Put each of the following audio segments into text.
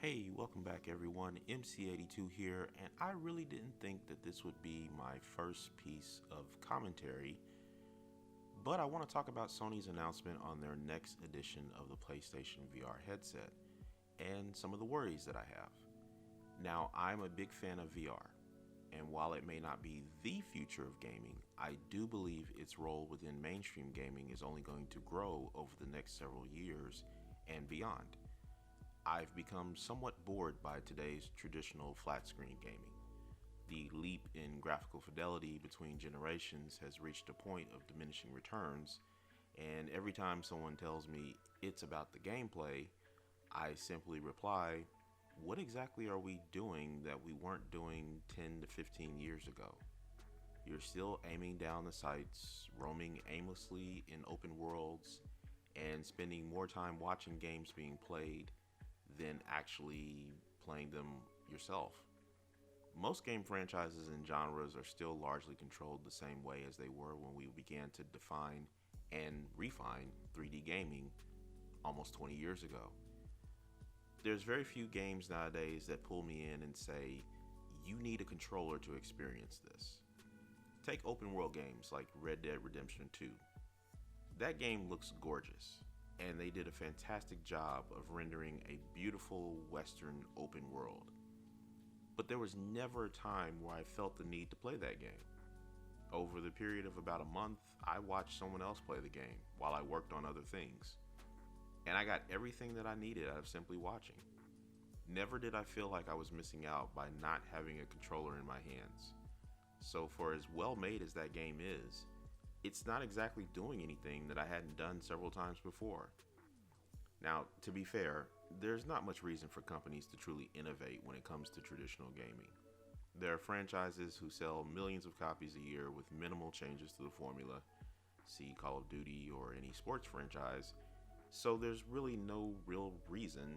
Hey, welcome back everyone. MC82 here, and I really didn't think that this would be my first piece of commentary, but I want to talk about Sony's announcement on their next edition of the PlayStation VR headset and some of the worries that I have. Now, I'm a big fan of VR, and while it may not be the future of gaming, I do believe its role within mainstream gaming is only going to grow over the next several years and beyond. I've become somewhat bored by today's traditional flat screen gaming. The leap in graphical fidelity between generations has reached a point of diminishing returns, and every time someone tells me it's about the gameplay, I simply reply, what exactly are we doing that we weren't doing 10 to 15 years ago? You're still aiming down the sights, roaming aimlessly in open worlds, and spending more time watching games being played than actually playing them yourself. Most game franchises and genres are still largely controlled the same way as they were when we began to define and refine 3D gaming almost 20 years ago. There's very few games nowadays that pull me in and say, you need a controller to experience this. Take open world games like Red Dead Redemption 2. That game looks gorgeous, and they did a fantastic job of rendering a beautiful Western open world. But there was never a time where I felt the need to play that game. Over the period of about a month, I watched someone else play the game while I worked on other things. And I got everything that I needed out of simply watching. Never did I feel like I was missing out by not having a controller in my hands. So for as well made as that game is, it's not exactly doing anything that I hadn't done several times before. Now, to be fair, there's not much reason for companies to truly innovate when it comes to traditional gaming. There are franchises who sell millions of copies a year with minimal changes to the formula, see Call of Duty or any sports franchise, so there's really no real reason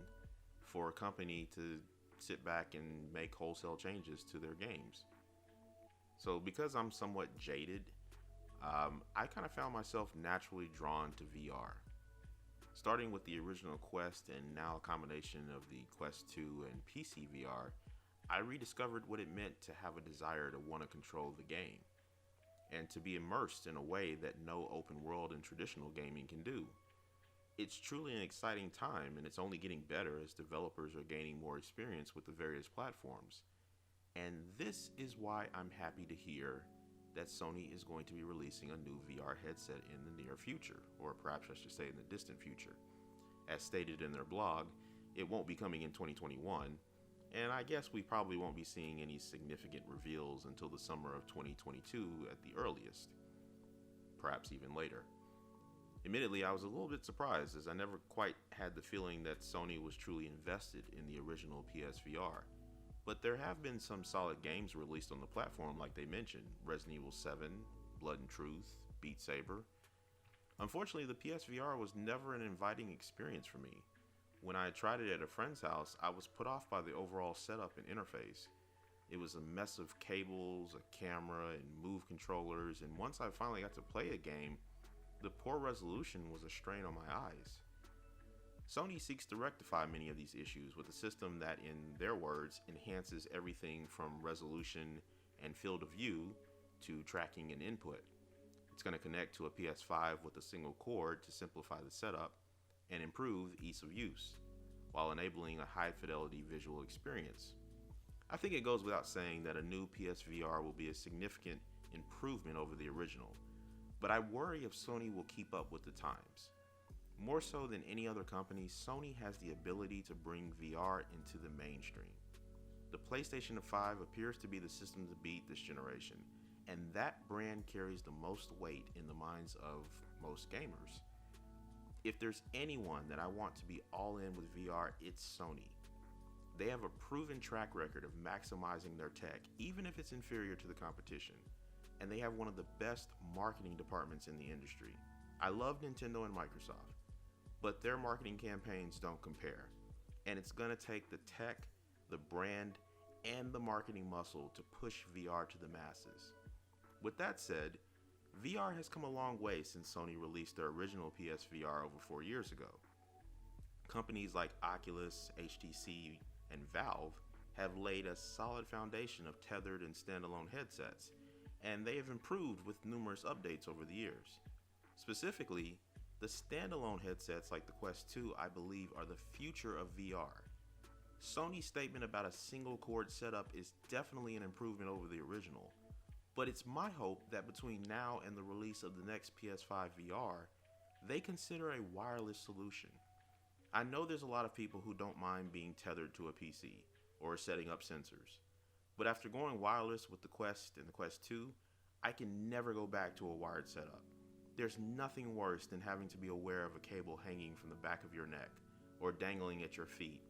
for a company to sit back and make wholesale changes to their games. So because I'm somewhat jaded, I kind of found myself naturally drawn to VR. Starting with the original Quest and now a combination of the Quest 2 and PC VR, I rediscovered what it meant to have a desire to want to control the game and to be immersed in a way that no open world in traditional gaming can do. It's truly an exciting time, and it's only getting better as developers are gaining more experience with the various platforms. And this is why I'm happy to hear that Sony is going to be releasing a new VR headset in the near future, or perhaps I should say in the distant future. As stated in their blog, it won't be coming in 2021, and I guess we probably won't be seeing any significant reveals until the summer of 2022 at the earliest, perhaps even later. Admittedly, I was a little bit surprised as I never quite had the feeling that Sony was truly invested in the original PSVR. But there have been some solid games released on the platform like they mentioned, Resident Evil 7, Blood and Truth, Beat Saber. Unfortunately, the PSVR was never an inviting experience for me. When I tried it at a friend's house, I was put off by the overall setup and interface. It was a mess of cables, a camera, and move controllers, and once I finally got to play a game, the poor resolution was a strain on my eyes. Sony seeks to rectify many of these issues with a system that, in their words, enhances everything from resolution and field of view to tracking and input. It's going to connect to a PS5 with a single cord to simplify the setup and improve ease of use, while enabling a high-fidelity visual experience. I think it goes without saying that a new PSVR will be a significant improvement over the original, but I worry if Sony will keep up with the times. More so than any other company, Sony has the ability to bring VR into the mainstream. The PlayStation 5 appears to be the system to beat this generation, and that brand carries the most weight in the minds of most gamers. If there's anyone that I want to be all in with VR, it's Sony. They have a proven track record of maximizing their tech, even if it's inferior to the competition, and they have one of the best marketing departments in the industry. I love Nintendo and Microsoft, but their marketing campaigns don't compare, and it's going to take the tech, the brand, and the marketing muscle to push VR to the masses. With that said, VR has come a long way since Sony released their original PSVR over 4 years ago. Companies like Oculus, HTC, and Valve have laid a solid foundation of tethered and standalone headsets, and they have improved with numerous updates over the years. Specifically, the standalone headsets like the Quest 2 I believe are the future of VR. Sony's statement about a single cord setup is definitely an improvement over the original, but it's my hope that between now and the release of the next PS5 VR, they consider a wireless solution. I know there's a lot of people who don't mind being tethered to a PC or setting up sensors, but after going wireless with the Quest and the Quest 2, I can never go back to a wired setup. There's nothing worse than having to be aware of a cable hanging from the back of your neck or dangling at your feet,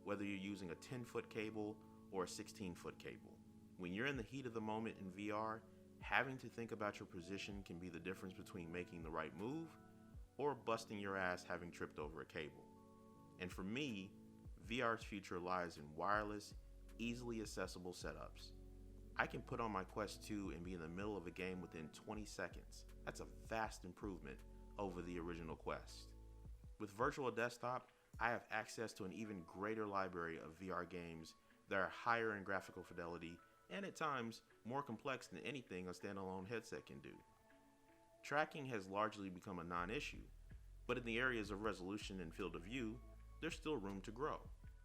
whether you're using a 10-foot cable or a 16-foot cable. When you're in the heat of the moment in VR, having to think about your position can be the difference between making the right move or busting your ass having tripped over a cable. And for me, VR's future lies in wireless, easily accessible setups. I can put on my Quest 2 and be in the middle of a game within 20 seconds. That's a vast improvement over the original Quest. With Virtual Desktop, I have access to an even greater library of VR games that are higher in graphical fidelity and at times more complex than anything a standalone headset can do. Tracking has largely become a non-issue, but in the areas of resolution and field of view, there's still room to grow.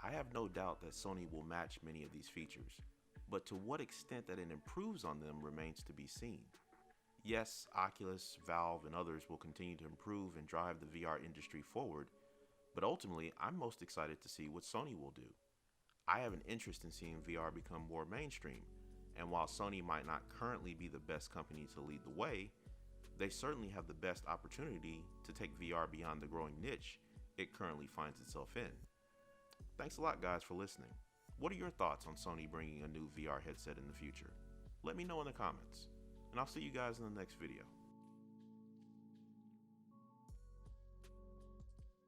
I have no doubt that Sony will match many of these features, but to what extent that it improves on them remains to be seen. Yes, Oculus, Valve, and others will continue to improve and drive the VR industry forward, but ultimately, I'm most excited to see what Sony will do. I have an interest in seeing VR become more mainstream, and while Sony might not currently be the best company to lead the way, they certainly have the best opportunity to take VR beyond the growing niche it currently finds itself in. Thanks a lot, guys, for listening. What are your thoughts on Sony bringing a new VR headset in the future? Let me know in the comments, and I'll see you guys in the next video.